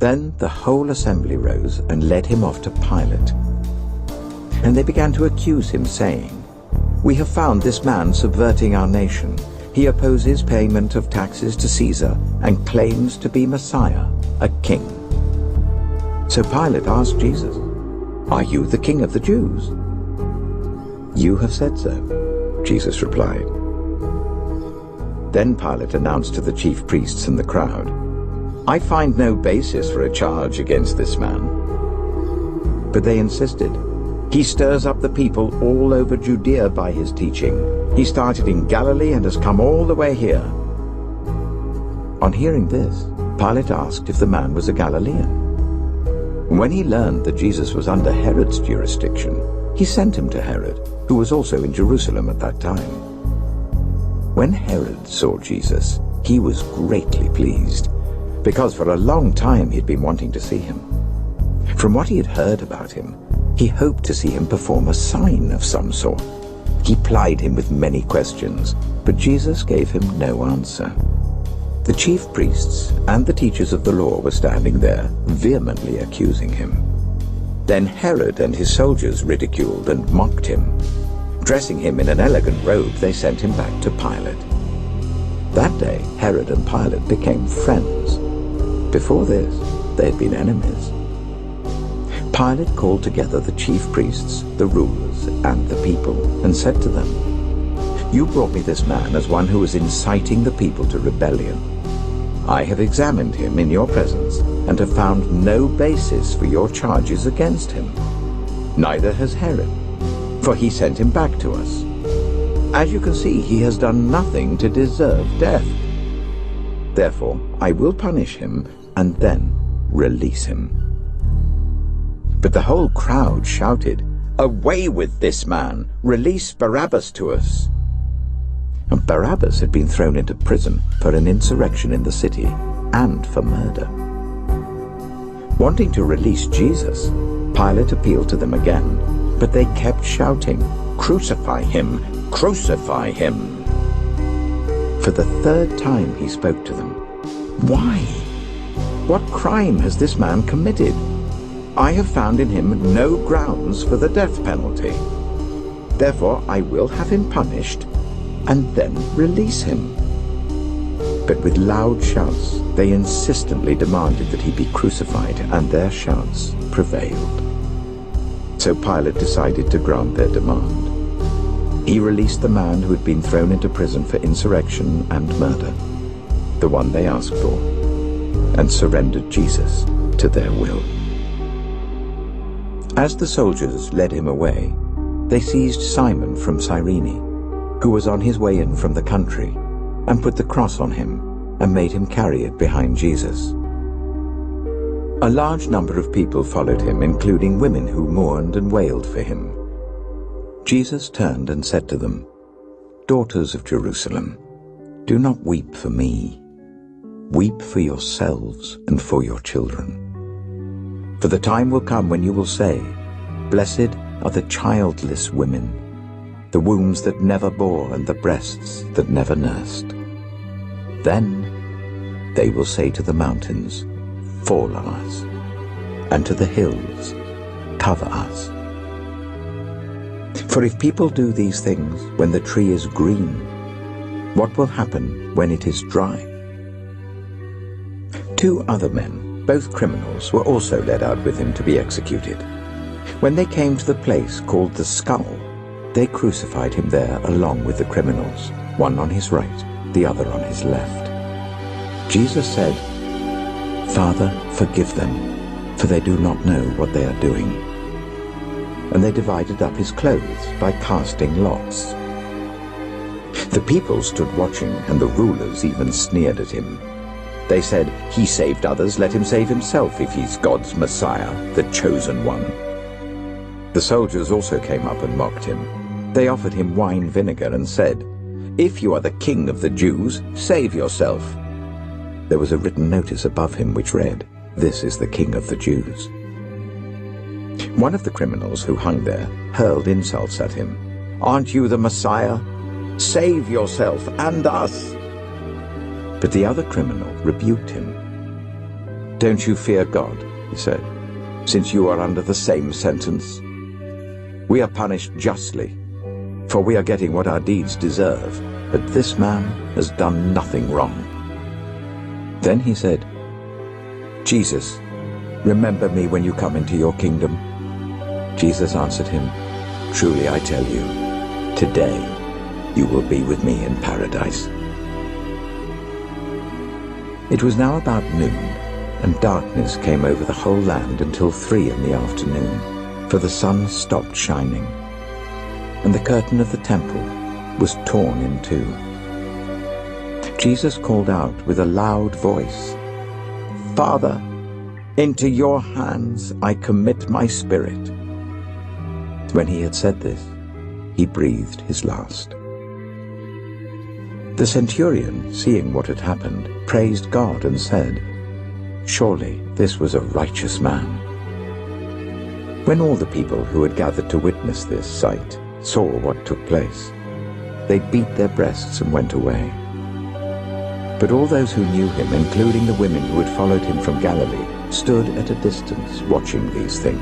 Then the whole assembly rose and led him off to Pilate. And they began to accuse him, saying, "We have found this man subverting our nation. He opposes payment of taxes to Caesar and claims to be Messiah, a king." So Pilate asked Jesus, "Are you the king of the Jews?" "You have said so," Jesus replied. Then Pilate announced to the chief priests and the crowd, "I find no basis for a charge against this man." But they insisted, "He stirs up the people all over Judea by his teaching. He started in Galilee and has come all the way here." On hearing this, Pilate asked if the man was a Galilean. When he learned that Jesus was under Herod's jurisdiction, he sent him to Herod, who was also in Jerusalem at that time. When Herod saw Jesus, he was greatly pleased, because for a long time he had been wanting to see him. From what he had heard about him, he hoped to see him perform a sign of some sort. He plied him with many questions, but Jesus gave him no answer. The chief priests and the teachers of the law were standing there, vehemently accusing him. Then Herod and his soldiers ridiculed and mocked him. Dressing him in an elegant robe, they sent him back to Pilate. That day, Herod and Pilate became friends. Before this, they had been enemies. Pilate called together the chief priests, the rulers, and the people, and said to them, "You brought me this man as one who was inciting the people to rebellion. I have examined him in your presence and have found no basis for your charges against him. Neither has Herod, for he sent him back to us. As you can see, he has done nothing to deserve death. Therefore, I will punish him and then release him." But the whole crowd shouted, "Away with this man! Release Barabbas to us!" And Barabbas had been thrown into prison for an insurrection in the city and for murder. Wanting to release Jesus, Pilate appealed to them again, but they kept shouting, "Crucify him! Crucify him!" For the third time he spoke to them. "Why? What crime has this man committed? I have found in him no grounds for the death penalty. Therefore I will have him punished and then release him." But with loud shouts they insistently demanded that he be crucified, and their shouts prevailed. So Pilate decided to grant their demand. He released the man who had been thrown into prison for insurrection and murder, the one they asked for, and surrendered Jesus to their will. As the soldiers led him away, they seized Simon from Cyrene, who was on his way in from the country, and put the cross on him and made him carry it behind Jesus. A large number of people followed him, including women who mourned and wailed for him. Jesus turned and said to them, "Daughters of Jerusalem, do not weep for me. Weep for yourselves and for your children. For the time will come when you will say, 'Blessed are the childless women, the wombs that never bore and the breasts that never nursed.' Then they will say to the mountains, 'Fall on us,' and to the hills, 'Cover us.' For if people do these things when the tree is green, what will happen when it is dry?" 2 other men, both criminals, were also led out with him to be executed. When they came to the place called the Skull, they crucified him there along with the criminals, one on his right, the other on his left. Jesus said, "Father, forgive them, for they do not know what they are doing." And they divided up his clothes by casting lots. The people stood watching, and the rulers even sneered at him. They said, "He saved others, let him save himself if he's God's Messiah, the chosen one." The soldiers also came up and mocked him. They offered him wine vinegar and said, "If you are the king of the Jews, save yourself." There was a written notice above him which read, "This is the King of the Jews." One of the criminals who hung there hurled insults at him. "Aren't you the Messiah? Save yourself and us." But the other criminal rebuked him. "Don't you fear God," he said, "since you are under the same sentence? We are punished justly, for we are getting what our deeds deserve, but this man has done nothing wrong." Then he said, "Jesus, remember me when you come into your kingdom." Jesus answered him, "Truly I tell you, today you will be with me in paradise." It was now about noon, and darkness came over the whole land until 3 in the afternoon, for the sun stopped shining, and the curtain of the temple was torn in two. Jesus called out with a loud voice, "Father, into your hands I commit my spirit." When he had said this, he breathed his last. The centurion, seeing what had happened, praised God and said, "Surely this was a righteous man." When all the people who had gathered to witness this sight saw what took place, they beat their breasts and went away. But all those who knew him, including the women who had followed him from Galilee, stood at a distance watching these things.